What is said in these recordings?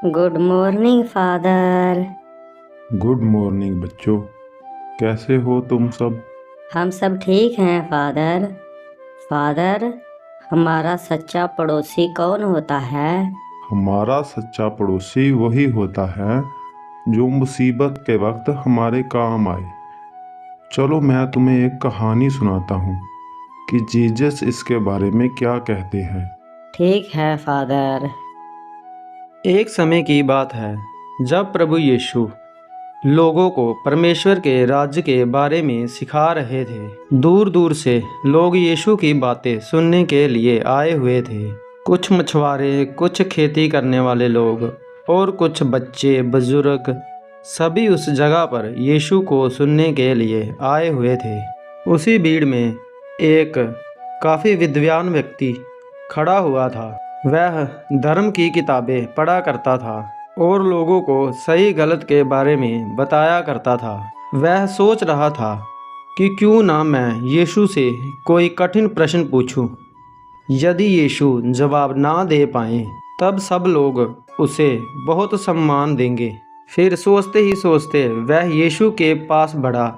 Good morning father. Good morning बच्चों। कैसे हो तुम सब? हम सब ठीक हैं फादर। फादर, हमारा सच्चा पड़ोसी कौन होता है? हमारा सच्चा पड़ोसी वही होता है जो मुसीबत के वक्त हमारे काम आए। चलो मैं तुम्हें एक कहानी सुनाता हूँ कि जीसस इसके बारे में क्या कहते हैं। ठीक है फादर। एक समय की बात है जब प्रभु यीशु लोगों को परमेश्वर के राज्य के बारे में सिखा रहे थे। दूर दूर से लोग यीशु की बातें सुनने के लिए आए हुए थे। कुछ मछुआरे, कुछ खेती करने वाले लोग और कुछ बच्चे, बुजुर्ग, सभी उस जगह पर यीशु को सुनने के लिए आए हुए थे। उसी भीड़ में एक काफ़ी विद्वान व्यक्ति खड़ा हुआ था। वह धर्म की किताबें पढ़ा करता था और लोगों को सही गलत के बारे में बताया करता था। वह सोच रहा था कि क्यों ना मैं यीशु से कोई कठिन प्रश्न पूछूं। यदि यीशु जवाब ना दे पाए तब सब लोग उसे बहुत सम्मान देंगे। फिर सोचते ही सोचते वह यीशु के पास बढ़ा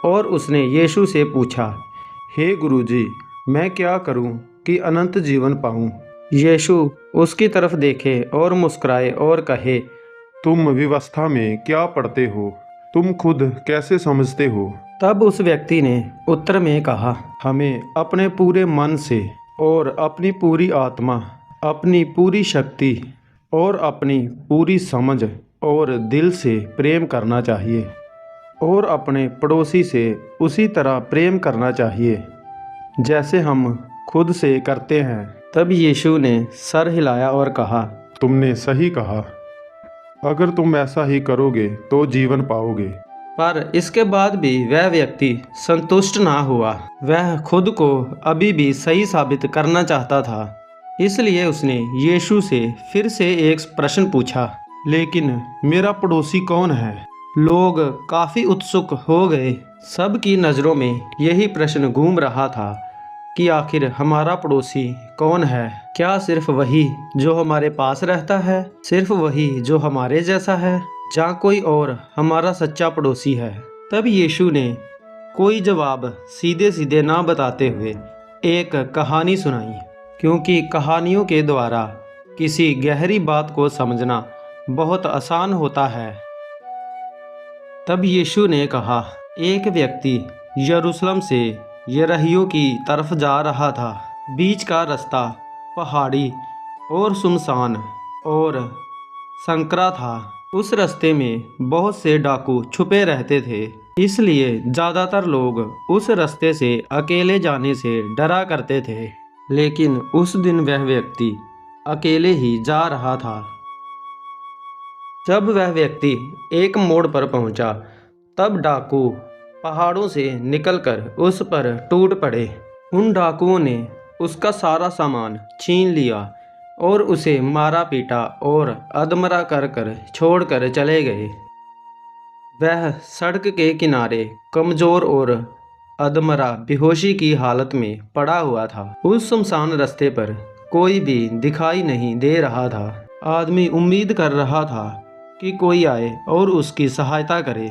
और उसने यीशु से पूछा, हे गुरुजी, मैं क्या करूँ कि अनंत जीवन पाऊँ? यीशु उसकी तरफ देखे और मुस्कुराए और कहे, तुम व्यवस्था में क्या पढ़ते हो? तुम खुद कैसे समझते हो? तब उस व्यक्ति ने उत्तर में कहा, हमें अपने पूरे मन से और अपनी पूरी आत्मा, अपनी पूरी शक्ति और अपनी पूरी समझ और दिल से प्रेम करना चाहिए और अपने पड़ोसी से उसी तरह प्रेम करना चाहिए जैसे हम खुद से करते हैं। तब यीशु ने सर हिलाया और कहा, तुमने सही कहा। अगर तुम ऐसा ही करोगे तो जीवन पाओगे। पर इसके बाद भी वह व्यक्ति संतुष्ट ना हुआ। वह खुद को अभी भी सही साबित करना चाहता था। इसलिए उसने यीशु से फिर से एक प्रश्न पूछा, लेकिन मेरा पड़ोसी कौन है? लोग काफ़ी उत्सुक हो गए। सबकी नज़रों में यही प्रश्न घूम रहा था कि आखिर हमारा पड़ोसी कौन है? क्या सिर्फ वही जो हमारे पास रहता है? सिर्फ वही जो हमारे जैसा है? या कोई और हमारा सच्चा पड़ोसी है? तब यीशु ने कोई जवाब सीधे सीधे ना बताते हुए एक कहानी सुनाई, क्योंकि कहानियों के द्वारा किसी गहरी बात को समझना बहुत आसान होता है। तब यीशु ने कहा, एक व्यक्ति यरूशलेम से यरीहो की तरफ जा रहा था। बीच का रास्ता पहाड़ी और सुनसान और संकरा था। उस रास्ते में बहुत से डाकू छुपे रहते थे, इसलिए ज़्यादातर लोग उस रास्ते से अकेले जाने से डरा करते थे। लेकिन उस दिन वह व्यक्ति अकेले ही जा रहा था। जब वह व्यक्ति एक मोड़ पर पहुंचा, तब डाकू पहाड़ों से निकलकर उस पर टूट पड़े। उन डाकुओं ने उसका सारा सामान छीन लिया और उसे मारा पीटा और अधमरा कर कर छोड़ कर चले गए। वह सड़क के किनारे कमज़ोर और अधमरा बेहोशी की हालत में पड़ा हुआ था। उस सुनसान रास्ते पर कोई भी दिखाई नहीं दे रहा था। आदमी उम्मीद कर रहा था कि कोई आए और उसकी सहायता करे।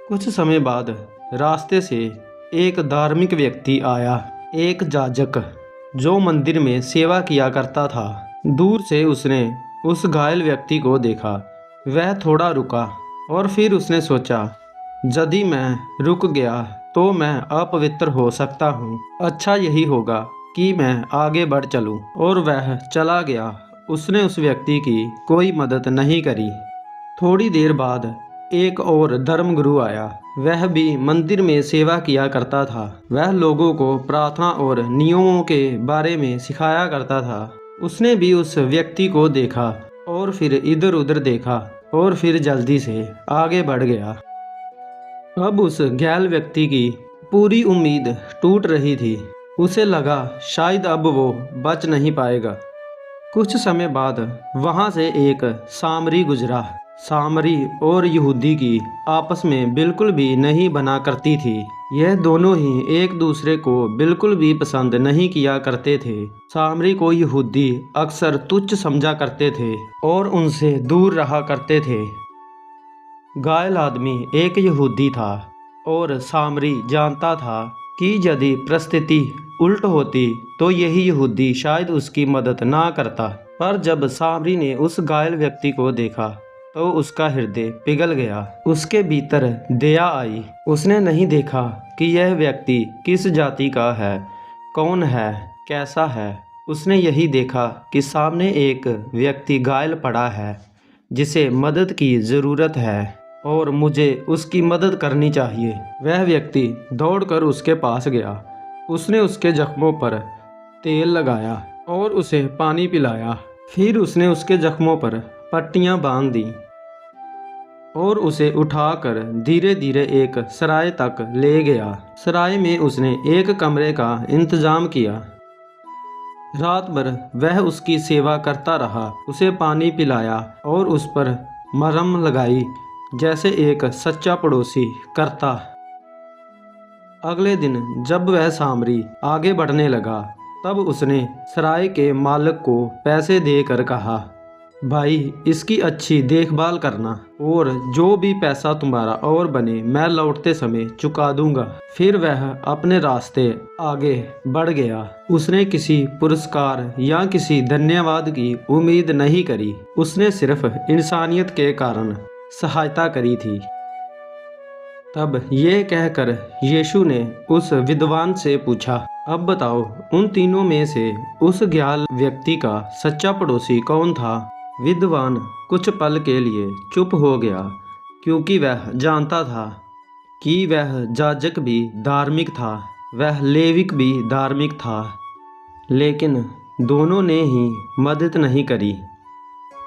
कुछ समय बाद रास्ते से एक धार्मिक व्यक्ति आया, एक याजक जो मंदिर में सेवा किया करता था। दूर से उसने उस घायल व्यक्ति को देखा। वह थोड़ा रुका और फिर उसने सोचा, यदि मैं रुक गया तो मैं अपवित्र हो सकता हूँ। अच्छा यही होगा कि मैं आगे बढ़ चलूँ। और वह चला गया। उसने उस व्यक्ति की कोई मदद नहीं करी। थोड़ी देर बाद एक और धर्मगुरु आया। वह भी मंदिर में सेवा किया करता था। वह लोगों को प्रार्थना और नियमों के बारे में सिखाया करता था। उसने भी उस व्यक्ति को देखा और फिर इधर उधर देखा और फिर जल्दी से आगे बढ़ गया। अब उस घायल व्यक्ति की पूरी उम्मीद टूट रही थी। उसे लगा शायद अब वो बच नहीं पाएगा। कुछ समय बाद वहाँ से एक सामरी गुजरा। सामरी और यहूदी की आपस में बिल्कुल भी नहीं बना करती थी। यह दोनों ही एक दूसरे को बिल्कुल भी पसंद नहीं किया करते थे। सामरी को यहूदी अक्सर तुच्छ समझा करते थे और उनसे दूर रहा करते थे। घायल आदमी एक यहूदी था और सामरी जानता था कि यदि परिस्थिति उल्ट होती तो यही यहूदी शायद उसकी मदद ना करता। पर जब सामरी ने उस घायल व्यक्ति को देखा तो उसका हृदय पिघल गया। उसके भीतर दया आई। उसने नहीं देखा कि यह व्यक्ति किस जाति का है, कौन है, कैसा है। उसने यही देखा कि सामने एक व्यक्ति घायल पड़ा है जिसे मदद की ज़रूरत है और मुझे उसकी मदद करनी चाहिए। वह व्यक्ति दौड़कर उसके पास गया। उसने उसके जख्मों पर तेल लगाया और उसे पानी पिलाया। फिर उसने उसके जख्मों पर पट्टियां बांध दी और उसे उठाकर धीरे धीरे एक सराय तक ले गया। सराय में उसने एक कमरे का इंतजाम किया। रात भर वह उसकी सेवा करता रहा, उसे पानी पिलाया और उस पर मरहम लगाई जैसे एक सच्चा पड़ोसी करता। अगले दिन जब वह सामरी आगे बढ़ने लगा तब उसने सराय के मालिक को पैसे देकर कहा, भाई इसकी अच्छी देखभाल करना और जो भी पैसा तुम्हारा और बने मैं लौटते समय चुका दूंगा। फिर वह अपने रास्ते आगे बढ़ गया। उसने किसी पुरस्कार या किसी धन्यवाद की उम्मीद नहीं करी। उसने सिर्फ इंसानियत के कारण सहायता करी थी। तब ये कहकर यीशु ने उस विद्वान से पूछा, अब बताओ उन तीनों में से उस घायल व्यक्ति का सच्चा पड़ोसी कौन था? विद्वान कुछ पल के लिए चुप हो गया क्योंकि वह जानता था कि वह याजक भी धार्मिक था, वह लेविक भी धार्मिक था, लेकिन दोनों ने ही मदद नहीं करी।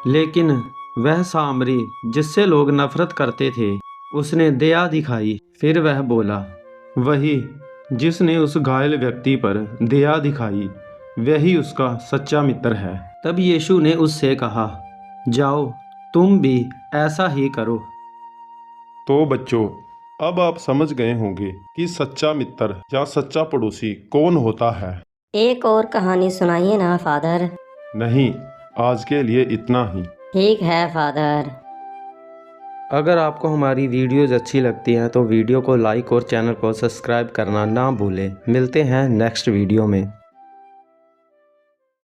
लेकिन वह सामरी जिससे लोग नफरत करते थे उसने दया दिखाई। फिर वह बोला, वही जिसने उस घायल व्यक्ति पर दया दिखाई वही उसका सच्चा मित्र है। तब यीशु ने उससे कहा, जाओ तुम भी ऐसा ही करो। तो बच्चों, अब आप समझ गए होंगे कि सच्चा मित्र या सच्चा पड़ोसी कौन होता है। एक और कहानी सुनाइए ना फादर। नहीं, आज के लिए इतना ही। ठीक है फादर। अगर आपको हमारी वीडियोज़ अच्छी लगती हैं तो वीडियो को लाइक और चैनल को सब्सक्राइब करना ना भूलें। मिलते हैं नेक्स्ट वीडियो में।